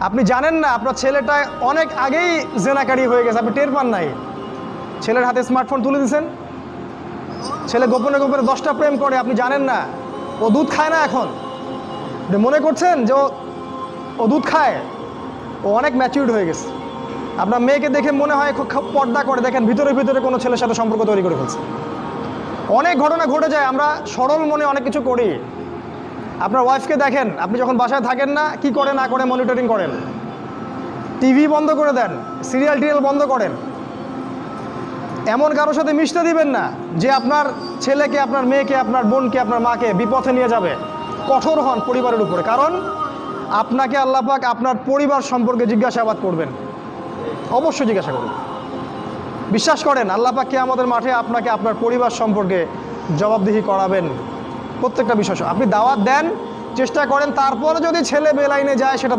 আপনি জানেন না আপনার ছেলেটা অনেক আগেই জেনাকারী হয়ে গেছে, আপনি টের পান নাই। ছেলের হাতে স্মার্টফোন তুলে দিয়েছেন, ছেলে গোপনে গোপনে 10টা প্রেম করে, আপনি জানেন না। ও দুধ খায় না এখন, আপনি মনে করছেন যে ও দুধ খায়। ও অনেক ম্যাচিউরড হয়ে গেছে। আপনার মেয়েকে দেখে মনে হয় খুব পর্দা করে, দেখেন ভিতরে ভিতরে কোনো ছেলের সাথে সম্পর্ক তৈরি করে ফেলছে। অনেক ঘটনা ঘটে যায়, আমরা সরল মনে অনেক কিছু করি। আপনার ওয়াইফকে দেখেন, আপনি যখন বাসায় থাকেন না কি করে না করে মনিটরিং করেন, টিভি বন্ধ করে দেন, সিরিয়াল টিরিয়াল বন্ধ করেন। এমন কারোর সাথে মিশতে দিবেন না যে আপনার ছেলেকে, আপনার মেয়েকে, আপনার বোনকে, আপনার মাকে বিপথে নিয়ে যাবে। কঠোর হন পরিবারের উপরে, কারণ আপনাকে আল্লাহ পাক আপনার পরিবার সম্পর্কে জিজ্ঞাসাবাদ করবেন, অবশ্যই জিজ্ঞাসা করবেন। বিশ্বাস করেন আল্লাহ পাক কিয়ামতের মাঠে আপনাকে আপনার পরিবার সম্পর্কে জবাবদিহি করাবেন প্রত্যেকটা বিষয়। আপনি দাওয়াত দেন, চেষ্টা করেন, তারপরে যদি ছেলে বেলাইনে যায় সেটা